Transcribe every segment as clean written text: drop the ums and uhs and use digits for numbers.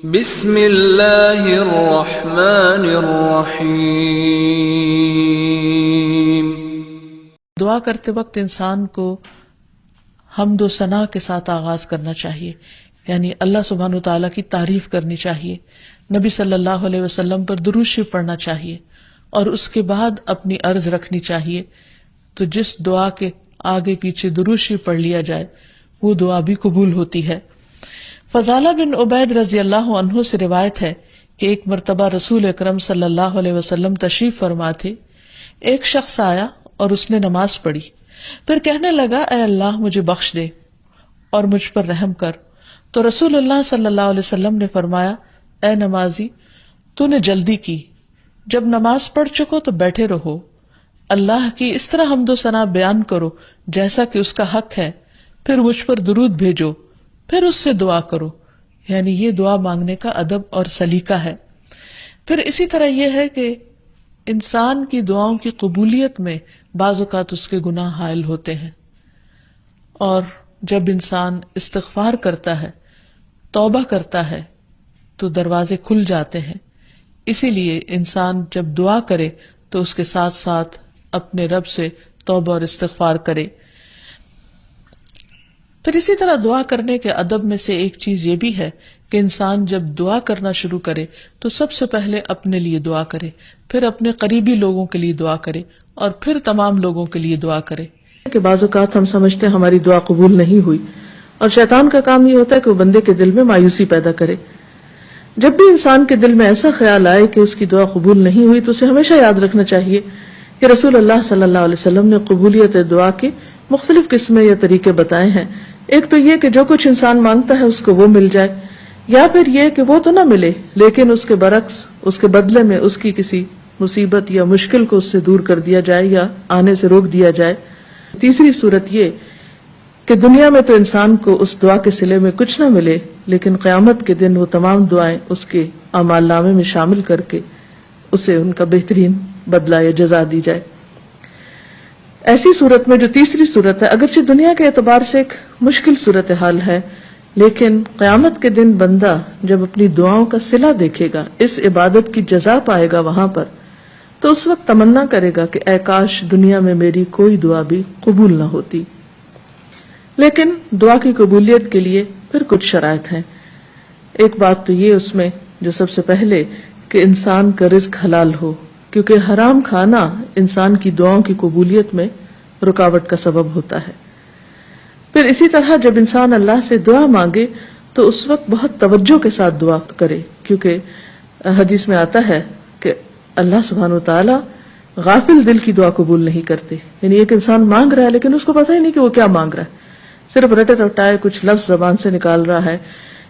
بسم اللہ الرحمن الرحیم۔ دعا کرتے وقت انسان کو حمد و ثنا کے ساتھ آغاز کرنا چاہیے، یعنی اللہ سبحانہ وتعالیٰ کی تعریف کرنی چاہیے، نبی صلی اللہ علیہ وسلم پر درود شریف پڑھنا چاہیے، اور اس کے بعد اپنی عرض رکھنی چاہیے۔ تو جس دعا کے آگے پیچھے درود شریف پڑھ لیا جائے وہ دعا بھی قبول ہوتی ہے۔ فضالہ بن عبید رضی اللہ عنہ سے روایت ہے کہ ایک مرتبہ رسول اکرم صلی اللہ علیہ وسلم تشریف فرما تھے۔ ایک شخص آیا اور اس نے نماز پڑھی، پھر کہنے لگا اے اللہ مجھے بخش دے اور مجھ پر رحم کر۔ تو رسول اللہ صلی اللہ علیہ وسلم نے فرمایا اے نمازی، تو نے جلدی کی، جب نماز پڑھ چکو تو بیٹھے رہو، اللہ کی اس طرح حمد و ثنا بیان کرو جیسا کہ اس کا حق ہے، پھر مجھ پر درود بھیجو، پھر اس سے دعا کرو، یعنی یہ دعا مانگنے کا ادب اور سلیقہ ہے۔ پھر اسی طرح یہ ہے کہ انسان کی دعاؤں کی قبولیت میں بعض اوقات اس کے گناہ حائل ہوتے ہیں، اور جب انسان استغفار کرتا ہے، توبہ کرتا ہے، تو دروازے کھل جاتے ہیں۔ اسی لیے انسان جب دعا کرے تو اس کے ساتھ ساتھ اپنے رب سے توبہ اور استغفار کرے۔ پھر اسی طرح دعا کرنے کے ادب میں سے ایک چیز یہ بھی ہے کہ انسان جب دعا کرنا شروع کرے تو سب سے پہلے اپنے لیے دعا کرے، پھر اپنے قریبی لوگوں کے لیے دعا کرے، اور پھر تمام لوگوں کے لیے دعا کرے۔ کہ بعض اوقات ہم سمجھتے ہیں ہماری دعا قبول نہیں ہوئی، اور شیطان کا کام یہ ہوتا ہے کہ وہ بندے کے دل میں مایوسی پیدا کرے۔ جب بھی انسان کے دل میں ایسا خیال آئے کہ اس کی دعا قبول نہیں ہوئی تو اسے ہمیشہ یاد رکھنا چاہیے کہ رسول اللہ صلی اللہ علیہ وسلم نے قبولیت دعا کے مختلف قسمیں یا طریقے بتائے ہیں۔ ایک تو یہ کہ جو کچھ انسان مانگتا ہے اس کو وہ مل جائے، یا پھر یہ کہ وہ تو نہ ملے لیکن اس کے برعکس اس کے بدلے میں اس کی کسی مصیبت یا مشکل کو اس سے دور کر دیا جائے یا آنے سے روک دیا جائے۔ تیسری صورت یہ کہ دنیا میں تو انسان کو اس دعا کے صلے میں کچھ نہ ملے، لیکن قیامت کے دن وہ تمام دعائیں اس کے اعمال نامے میں شامل کر کے اسے ان کا بہترین بدلہ یا جزا دی جائے۔ ایسی صورت میں جو تیسری صورت ہے، اگرچہ دنیا کے اعتبار سے ایک مشکل صورتحال ہے، لیکن قیامت کے دن بندہ جب اپنی دعاؤں کا صلہ دیکھے گا، اس عبادت کی جزا پائے گا وہاں پر، تو اس وقت تمنا کرے گا کہ اے کاش دنیا میں میری کوئی دعا بھی قبول نہ ہوتی۔ لیکن دعا کی قبولیت کے لیے پھر کچھ شرائط ہیں۔ ایک بات تو یہ اس میں جو سب سے پہلے کہ انسان کا رزق حلال ہو، کیونکہ حرام کھانا انسان کی دعاؤں کی قبولیت میں رکاوٹ کا سبب ہوتا ہے۔ پھر اسی طرح جب انسان اللہ سے دعا مانگے تو اس وقت بہت توجہ کے ساتھ دعا کرے، کیونکہ حدیث میں آتا ہے کہ اللہ سبحانہ وتعالی غافل دل کی دعا قبول نہیں کرتے، یعنی ایک انسان مانگ رہا ہے لیکن اس کو پتہ ہی نہیں کہ وہ کیا مانگ رہا ہے، صرف رٹے رٹائے کچھ لفظ زبان سے نکال رہا ہے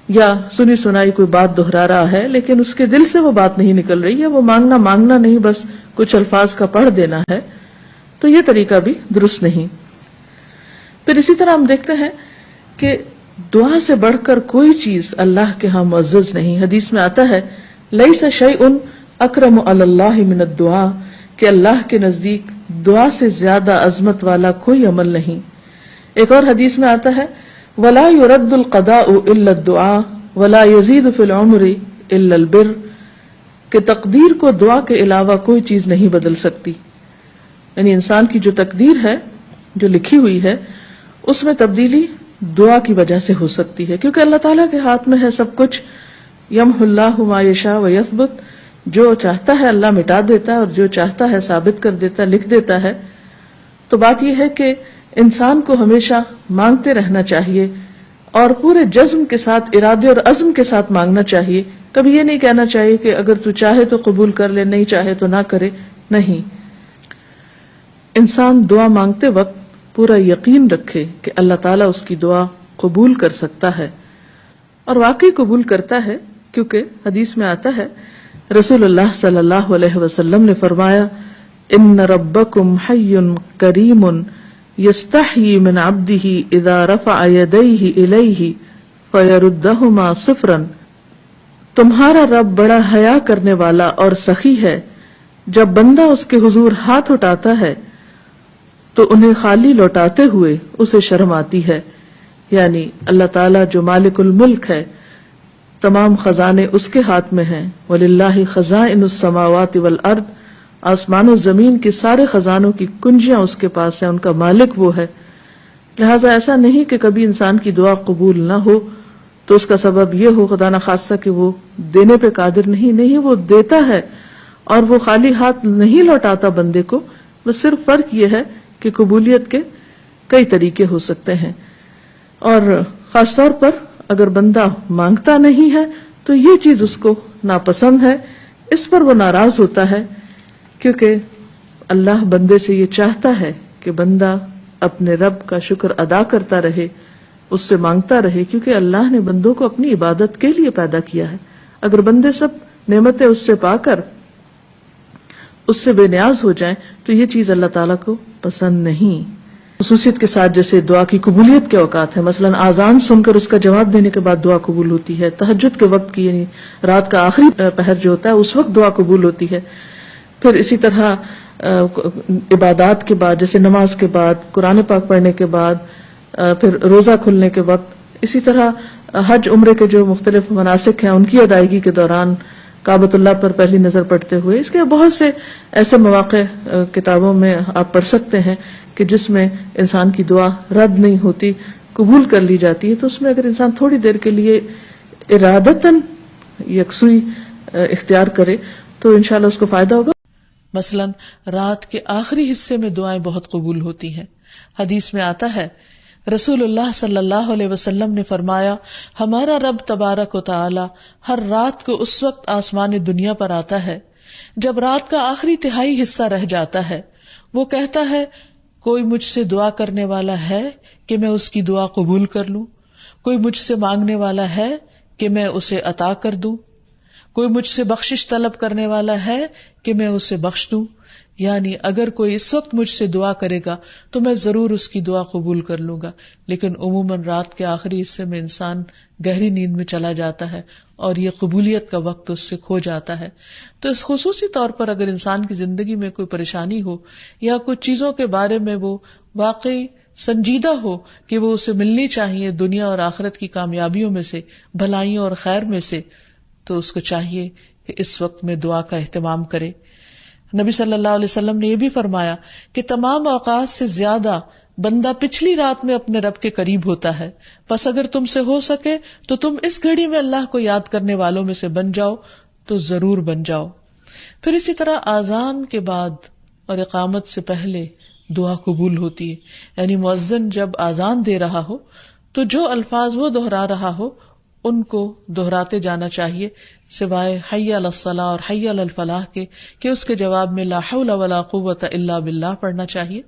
یا سنی سنائی کوئی بات دہرا رہا ہے، لیکن اس کے دل سے وہ بات نہیں نکل رہی ہے، وہ مانگنا نہیں، بس کچھ الفاظ کا پڑھ دینا ہے، تو یہ طریقہ بھی درست نہیں۔ پھر اسی طرح ہم دیکھتے ہیں کہ دعا سے بڑھ کر کوئی چیز اللہ کے ہاں معزز نہیں۔ حدیث میں آتا ہے لیس شیء اکرم علی اللہ من الدعاء، کہ اللہ کے نزدیک دعا سے زیادہ عظمت والا کوئی عمل نہیں۔ ایک اور حدیث میں آتا ہے ولا يرد القضاء الا الدعاء ولا يزيد في العمر الا البر، کہ تقدیر کو دعا کے علاوہ کوئی چیز نہیں بدل سکتی، یعنی انسان کی جو تقدیر ہے، جو لکھی ہوئی ہے، اس میں تبدیلی دعا کی وجہ سے ہو سکتی ہے، کیونکہ اللہ تعالیٰ کے ہاتھ میں ہے سب کچھ۔ یمحو اللہ ما یشاء ویثبت، جو چاہتا ہے اللہ مٹا دیتا ہے اور جو چاہتا ہے ثابت کر دیتا ہے، لکھ دیتا ہے۔ تو بات یہ ہے کہ انسان کو ہمیشہ مانگتے رہنا چاہیے اور پورے جزم کے ساتھ، ارادے اور عزم کے ساتھ مانگنا چاہیے۔ کبھی یہ نہیں کہنا چاہیے کہ اگر تو چاہے تو قبول کر لے، نہیں چاہے تو نہ کرے، نہیں۔ انسان دعا مانگتے وقت پورا یقین رکھے کہ اللہ تعالیٰ اس کی دعا قبول کر سکتا ہے، اور واقعی قبول کرتا ہے، کیونکہ حدیث میں آتا ہے رسول اللہ صلی اللہ علیہ وسلم نے فرمایا ان ربکم حی کریم یستحیی من عبدہ اذا رفع یدیہ الیہ فیردہما صفرا، تمہارا رب بڑا حیا کرنے والا اور سخی ہے، جب بندہ اس کے حضور ہاتھ اٹھاتا ہے تو انہیں خالی لوٹاتے ہوئے اسے شرم آتی ہے، یعنی اللہ تعالیٰ جو مالک الملک ہے تمام خزانے اس کے ہاتھ میں ہیں. وَلِلَّهِ خَزَائِنُ السَّمَاوَاتِ وَالْأَرْضِ، آسمان و زمین کے سارے خزانوں کی کنجیاں اس کے پاس ہیں، ان کا مالک وہ ہے. لہٰذا ایسا نہیں کہ کبھی انسان کی دعا قبول نہ ہو تو اس کا سبب یہ ہو خدا نخواستہ کہ وہ دینے پہ قادر نہیں، وہ دیتا ہے اور وہ خالی ہاتھ نہیں لوٹاتا بندے کو. بس صرف فرق یہ ہے کہ قبولیت کے کئی طریقے ہو سکتے ہیں، اور خاص طور پر اگر بندہ مانگتا نہیں ہے تو یہ چیز اس کو ناپسند ہے، اس پر وہ ناراض ہوتا ہے، کیونکہ اللہ بندے سے یہ چاہتا ہے کہ بندہ اپنے رب کا شکر ادا کرتا رہے، اس سے مانگتا رہے، کیونکہ اللہ نے بندوں کو اپنی عبادت کے لیے پیدا کیا ہے. اگر بندے سب نعمتیں اس سے پا کر اس سے بے نیاز ہو جائیں تو یہ چیز اللہ تعالیٰ کو پسند نہیں. خصوصیت کے ساتھ جیسے دعا کی قبولیت کے اوقات ہیں، مثلا آذان سن کر اس کا جواب دینے کے بعد دعا قبول ہوتی ہے. تہجد کے وقت کی یعنی رات کا آخری پہر جو ہوتا ہے اس وقت دعا قبول ہوتی ہے. پھر اسی طرح عبادات کے بعد جیسے نماز کے بعد، قرآن پاک پڑھنے کے بعد، پھر روزہ کھلنے کے وقت، اسی طرح حج عمرے کے جو مختلف مناسک ہیں ان کی ادائیگی کے دوران، کعبۃ اللہ پر پہلی نظر پڑتے ہوئے. اس کے بہت سے ایسے مواقع کتابوں میں آپ پڑھ سکتے ہیں کہ جس میں انسان کی دعا رد نہیں ہوتی، قبول کر لی جاتی ہے. تو اس میں اگر انسان تھوڑی دیر کے لیے ارادتاً یکسوئی اختیار کرے تو انشاءاللہ اس کو فائدہ ہوگا. مثلا رات کے آخری حصے میں دعائیں بہت قبول ہوتی ہیں. حدیث میں آتا ہے رسول اللہ صلی اللہ علیہ وسلم نے فرمایا، ہمارا رب تبارک و تعالی ہر رات کو اس وقت آسمان دنیا پر آتا ہے جب رات کا آخری تہائی حصہ رہ جاتا ہے. وہ کہتا ہے کوئی مجھ سے دعا کرنے والا ہے کہ میں اس کی دعا قبول کر لوں؟ کوئی مجھ سے مانگنے والا ہے کہ میں اسے عطا کر دوں؟ کوئی مجھ سے بخشش طلب کرنے والا ہے کہ میں اسے بخش دوں؟ یعنی اگر کوئی اس وقت مجھ سے دعا کرے گا تو میں ضرور اس کی دعا قبول کر لوں گا. لیکن عموماً رات کے آخری حصے میں انسان گہری نیند میں چلا جاتا ہے اور یہ قبولیت کا وقت اس سے کھو جاتا ہے. تو اس خصوصی طور پر اگر انسان کی زندگی میں کوئی پریشانی ہو یا کچھ چیزوں کے بارے میں وہ واقعی سنجیدہ ہو کہ وہ اسے ملنی چاہیے دنیا اور آخرت کی کامیابیوں میں سے، بھلائیوں اور خیر میں سے، تو اس کو چاہیے کہ اس وقت میں دعا کا اہتمام کرے. نبی صلی اللہ علیہ وسلم نے یہ بھی فرمایا کہ تمام اوقات سے زیادہ بندہ پچھلی رات میں اپنے رب کے قریب ہوتا ہے، پس اگر تم سے ہو سکے تو تم اس گھڑی میں اللہ کو یاد کرنے والوں میں سے بن جاؤ تو ضرور بن جاؤ. پھر اسی طرح آذان کے بعد اور اقامت سے پہلے دعا قبول ہوتی ہے. یعنی مؤذن جب آذان دے رہا ہو تو جو الفاظ وہ دہرا رہا ہو ان کو دہراتے جانا چاہیے، سوائے حی علی الصلاۃ اور حی علی الفلاح کے کہ اس کے جواب میں لا حول ولا قوت الا باللہ پڑھنا چاہیے.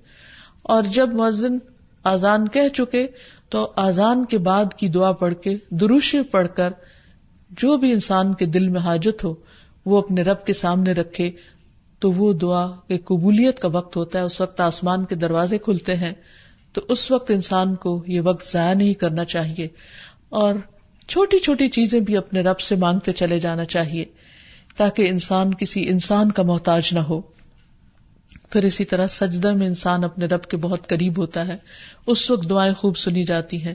اور جب مؤذن آذان کہہ چکے تو آذان کے بعد کی دعا پڑھ کے درود شریف پڑھ کر جو بھی انسان کے دل میں حاجت ہو وہ اپنے رب کے سامنے رکھے تو وہ دعا کے قبولیت کا وقت ہوتا ہے. اس وقت آسمان کے دروازے کھلتے ہیں، تو اس وقت انسان کو یہ وقت ضائع نہیں کرنا چاہیے اور چھوٹی چھوٹی چیزیں بھی اپنے رب سے مانگتے چلے جانا چاہیے تاکہ انسان کسی انسان کا محتاج نہ ہو. پھر اسی طرح سجدہ میں انسان اپنے رب کے بہت قریب ہوتا ہے، اس وقت دعائیں خوب سنی جاتی ہیں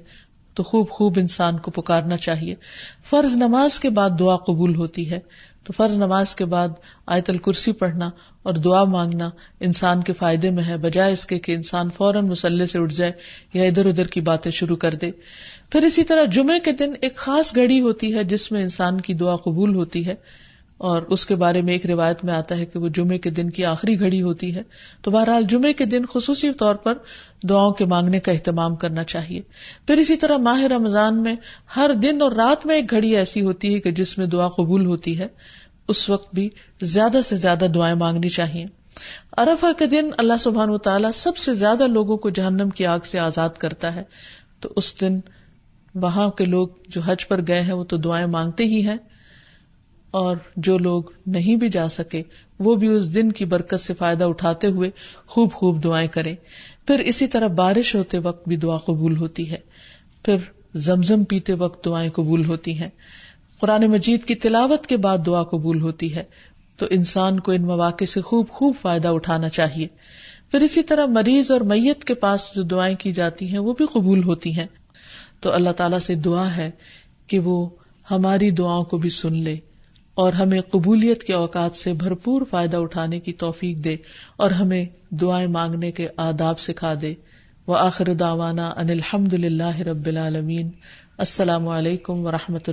تو خوب انسان کو پکارنا چاہیے. فرض نماز کے بعد دعا قبول ہوتی ہے، تو فرض نماز کے بعد آیت الکرسی پڑھنا اور دعا مانگنا انسان کے فائدے میں ہے، بجائے اس کے کہ انسان فوراً مصلی سے اٹھ جائے یا ادھر ادھر کی باتیں شروع کر دے. پھر اسی طرح جمعے کے دن ایک خاص گھڑی ہوتی ہے جس میں انسان کی دعا قبول ہوتی ہے، اور اس کے بارے میں ایک روایت میں آتا ہے کہ وہ جمعے کے دن کی آخری گھڑی ہوتی ہے. تو بہرحال جمعے کے دن خصوصی طور پر دعاؤں کے مانگنے کا اہتمام کرنا چاہیے. پھر اسی طرح ماہ رمضان میں ہر دن اور رات میں ایک گھڑی ایسی ہوتی ہے کہ جس میں دعا قبول ہوتی ہے، اس وقت بھی زیادہ سے زیادہ دعائیں مانگنی چاہیے. عرفہ کے دن اللہ سبحانہ وتعالی سب سے زیادہ لوگوں کو جہنم کی آگ سے آزاد کرتا ہے، تو اس دن وہاں کے لوگ جو حج پر گئے ہیں وہ تو دعائیں مانگتے ہی ہیں، اور جو لوگ نہیں بھی جا سکے وہ بھی اس دن کی برکت سے فائدہ اٹھاتے ہوئے خوب دعائیں کریں. پھر اسی طرح بارش ہوتے وقت بھی دعا قبول ہوتی ہے. پھر زمزم پیتے وقت دعائیں قبول ہوتی ہیں. قرآن مجید کی تلاوت کے بعد دعا قبول ہوتی ہے. تو انسان کو ان مواقع سے خوب فائدہ اٹھانا چاہیے. پھر اسی طرح مریض اور میت کے پاس جو دعائیں کی جاتی ہیں وہ بھی قبول ہوتی ہیں. تو اللہ تعالیٰ سے دعا ہے کہ وہ ہماری دعاؤں کو بھی سن لے اور ہمیں قبولیت کے اوقات سے بھرپور فائدہ اٹھانے کی توفیق دے اور ہمیں دعائیں مانگنے کے آداب سکھا دے۔ وآخر دعوانا ان الحمد للہ رب العالمین۔ السلام علیکم ورحمۃ اللہ۔